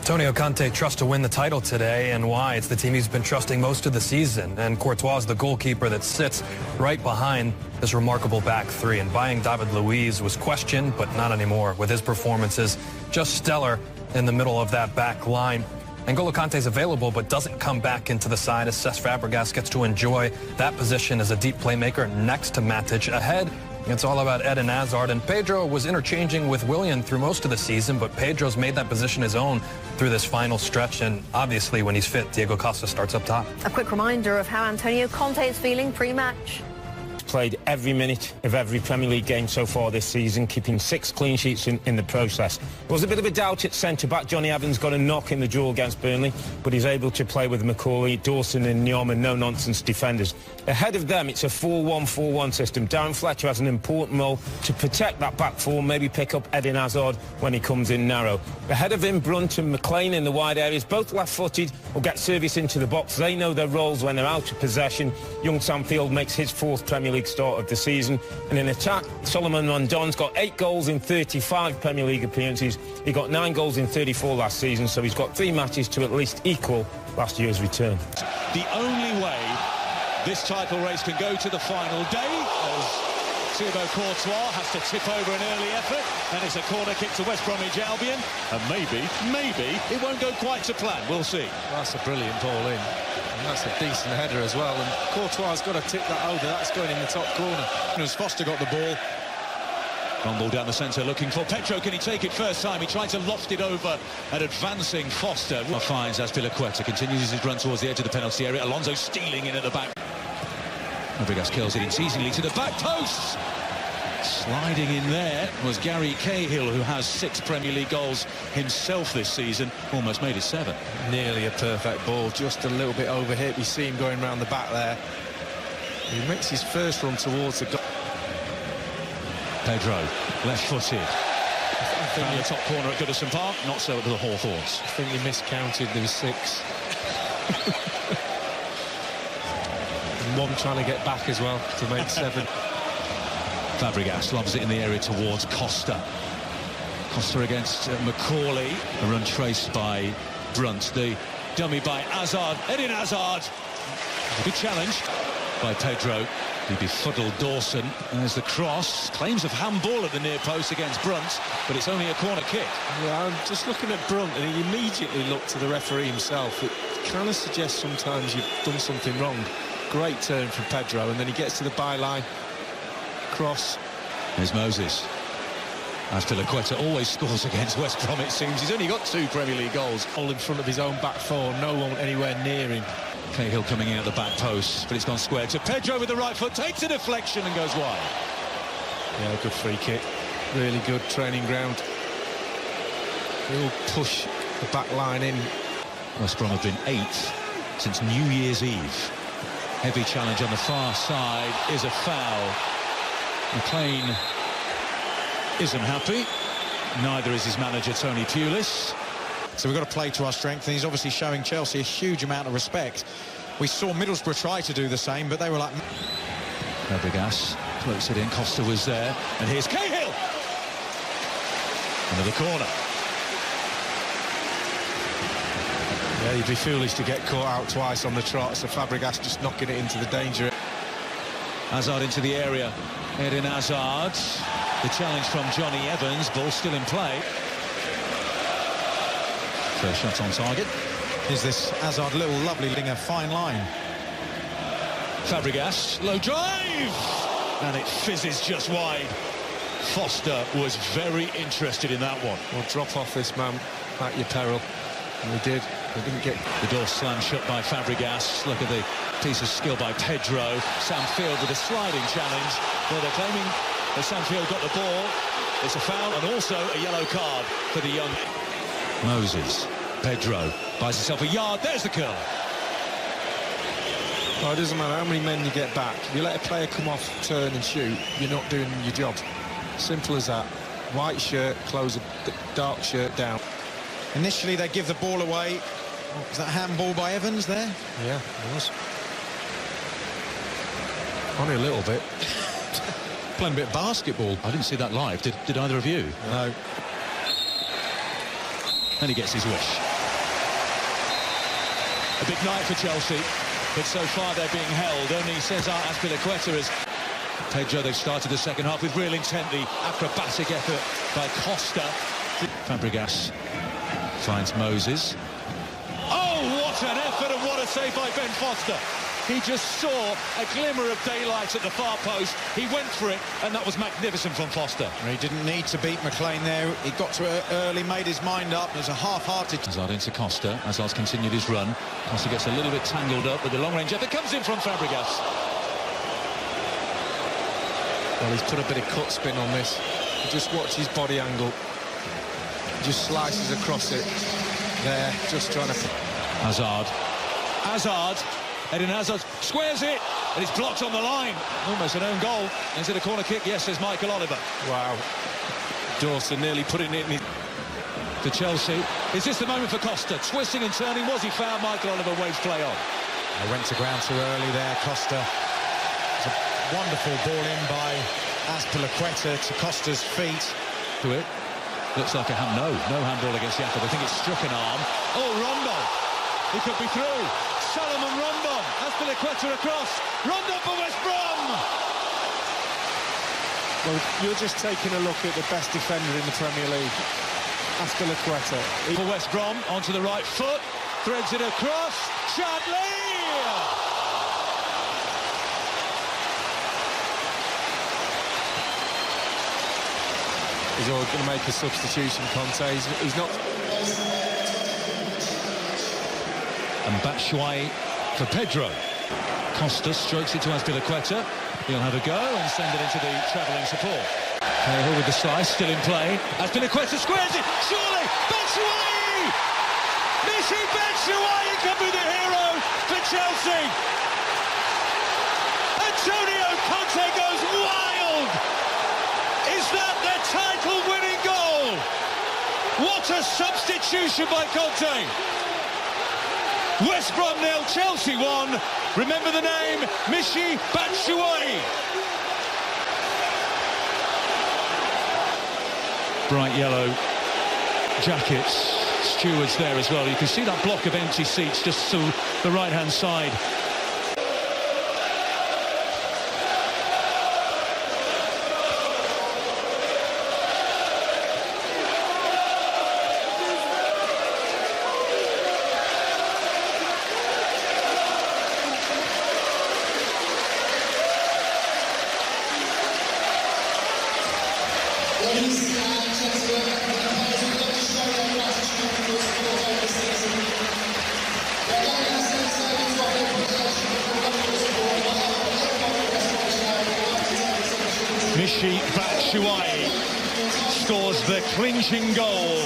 Antonio Conte trusts to win the title today, and why? It's the team he's been trusting most of the season, and Courtois is the goalkeeper that sits right behind this remarkable back three. And buying David Luiz was questioned, but not anymore, with his performances just stellar in the middle of that back line. N'Golo Kante's available, but doesn't come back into the side as Cesc Fabregas gets to enjoy that position as a deep playmaker next to Matic. Ahead, it's all about Eden Hazard, and Pedro was interchanging with Willian through most of the season, but Pedro's made that position his own through this final stretch, and obviously when he's fit, Diego Costa starts up top. A quick reminder of how Antonio Conte is feeling pre-match. Played every minute of every Premier League game so far this season, keeping 6 clean sheets in the process. There was a bit of a doubt at centre-back. Johnny Evans got a knock in the draw against Burnley, but he's able to play with Macaulay, Dawson and Nyom and no-nonsense defenders. Ahead of them, it's a 4-1-4-1 system. Darren Fletcher has an important role to protect that back four, maybe pick up Eden Hazard when he comes in narrow. Ahead of him, Brunt and McLean in the wide areas, both left-footed, will get service into the box. They know their roles when they're out of possession. Young Sam Field makes his 4th Premier League start of the season. And in attack, Solomon Rondon's got 8 goals in 35 Premier League appearances. He got 9 goals in 34 last season, so he's got 3 matches to at least equal last year's return. The only way this title race can go to the final day, as Thibaut Courtois has to tip over an early effort, and it's a corner kick to West Bromwich Albion, and maybe it won't go quite to plan. We'll see. That's a brilliant ball in. And that's a decent header as well, and Courtois has got to tip that over. That's going in the top corner. As Foster got the ball. Long ball down the centre looking for Pedro. Can he take it first time? He tried to loft it over at advancing Foster. Finds Azpilicueta, continues his run towards the edge of the penalty area. Alonso stealing in at the back. Fabregas kills it inseasonably to the back post. Sliding in there was Gary Cahill, who has 6 Premier League goals himself this season. Almost made it 7. Nearly a perfect ball, just a little bit overhit. We see him going round the back there. He makes his first run towards the goal. Pedro, left-footed. Found the top corner at Goodison Park, not so at the Hawthorns. I think he miscounted, there was 6. And one trying to get back as well to make 7. Fabregas lobs it in the area towards Costa. Costa against Macaulay. A run traced by Brunt. The dummy by Hazard. Eden Hazard. Good challenge by Pedro. He befuddled Dawson. There's the cross. Claims of handball at the near post against Brunt, but it's only a corner kick. Yeah, I'm just looking at Brunt, and he immediately looked to the referee himself. It kind of suggests sometimes you've done something wrong. Great turn from Pedro, and then he gets to the byline. Cross. There's Moses. Azpilicueta always scores against West Brom, it seems. He's only got 2 Premier League goals. All in front of his own back 4, no one anywhere near him. Cahill coming in at the back post, but it's gone square to Pedro with the right foot, takes a deflection and goes wide. Yeah, good free kick. Really good training ground. He'll push the back line in. West Brom have been 8th since New Year's Eve. Heavy challenge on the far side is a foul. McLean isn't happy. Neither is his manager, Tony Pulis. So we've got to play to our strength, and he's obviously showing Chelsea a huge amount of respect. We saw Middlesbrough try to do the same, but they were like... Fabregas floats it in, Costa was there, and here's Cahill! Into the corner. Yeah, you'd be foolish to get caught out twice on the trot, so Fabregas just knocking it into the danger. Hazard into the area. Eden Hazard. The challenge from Johnny Evans. Ball still in play. First shot on target. Is this Hazard little lovely thing a fine line? Fabregas, low drive! And it fizzes just wide. Foster was very interested in that one. Well, drop off this man at your peril. And we did. They didn't get... The door slammed shut by Fabregas. Look at the piece of skill by Pedro. Sam Field with a sliding challenge. Well, they're claiming that Sam Field got the ball. It's a foul and also a yellow card for the young... Moses. Pedro buys himself a yard. There's the curler. Oh, it doesn't matter how many men you get back. If you let a player come off, turn and shoot, you're not doing your job. Simple as that. White shirt, close a dark shirt down. Initially, they give the ball away. Was that handball by Evans there? Yeah, it was. Only a little bit. Playing a bit of basketball. I didn't see that live. Did either of you? No. And he gets his wish. A big night for Chelsea, but so far they're being held. Only Cesar Azpilicueta is... Pedro, they've started the second half with real intent. The acrobatic effort by Costa. Fabregas finds Moses. Oh, what an effort and what a save by Ben Foster. He just saw a glimmer of daylight at the far post. He went for it, and that was magnificent from Foster. He didn't need to beat McLean there. He got to it early, made his mind up. There's a half-hearted... Hazard into Costa. Hazard's continued his run. Costa gets a little bit tangled up, but the long-range effort comes in from Fabregas. Well, he's put a bit of cut spin on this. Just watch his body angle. Just slices across it. There, just trying to... Hazard. Eden Hazard squares it, and it's blocked on the line. Almost an own goal. Is it a corner kick? Yes, says Michael Oliver. Wow. Dawson nearly putting it in to Chelsea. Is this the moment for Costa? Twisting and turning. Was he fouled? Michael Oliver waves play on. They went to ground too early there, Costa. It's a wonderful ball in by Azpilicueta to Costa's feet. To it. Looks like a no handball against Jakob. I think it's struck an arm. Oh, Rondon. He could be through. Solomon Rondon. Azpilicueta across. Rondon for West Brom. Well, you're just taking a look at the best defender in the Premier League. Azpilicueta. For West Brom, onto the right foot. Threads it across. Chadley! He's always going to make a substitution, Conte. He's not... And Batshuayi for Pedro. Costa strokes it to Azpilicueta. He'll have a go and send it into the travelling support. Cahill with the slice, still in play. Azpilicueta squares it. Surely, Batshuayi! Michy Batshuayi can be the hero for Chelsea. Antonio Conte goes wild. Is that their title-winning goal? What a substitution by Conte. West Brom 0, Chelsea 1. Remember the name, Michy Batshuayi. Bright yellow jackets, stewards there as well. You can see that block of empty seats just to the right-hand side. Michy Batshuayi scores the clinching goal,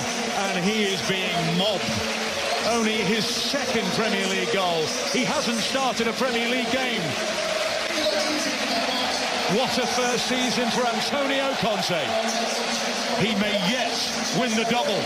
and he is being mobbed. Only his second Premier League goal. He hasn't started a Premier League game. What a first season for Antonio Conte. He may yet win the double.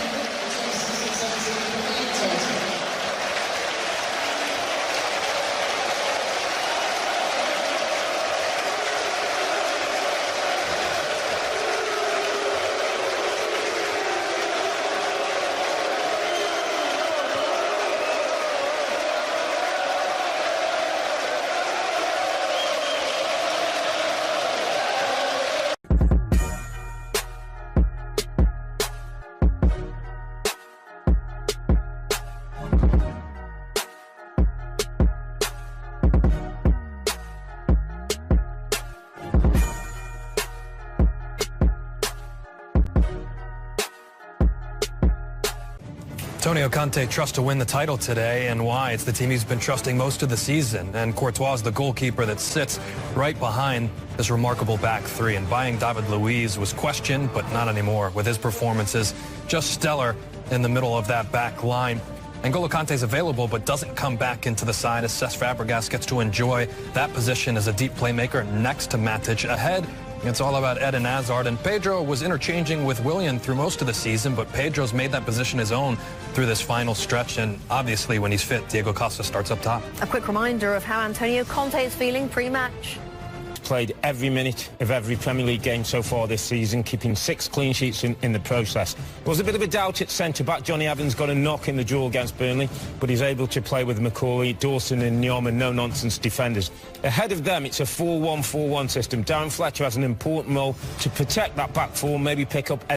Antonio Conte trusts to win the title today, and why? It's the team he's been trusting most of the season, and Courtois is the goalkeeper that sits right behind this remarkable back three. And buying David Luiz was questioned, but not anymore, with his performances just stellar in the middle of that back line. N'Golo Kante's available, but doesn't come back into the side as Cesc Fabregas gets to enjoy that position as a deep playmaker next to Matic. Ahead, it's all about Eden Hazard, and Pedro was interchanging with Willian through most of the season, but Pedro's made that position his own through this final stretch, and obviously when he's fit, Diego Costa starts up top. A quick reminder of how Antonio Conte is feeling pre-match. played every minute of every Premier League game so far this season, keeping 6 clean sheets in the process. There was a bit of a doubt at centre-back. Johnny Evans got a knock in the draw against Burnley, but he's able to play with Macaulay, Dawson and Nyom and no-nonsense defenders. Ahead of them, it's a 4-1-4-1 system. Darren Fletcher has an important role to protect that back four, maybe pick up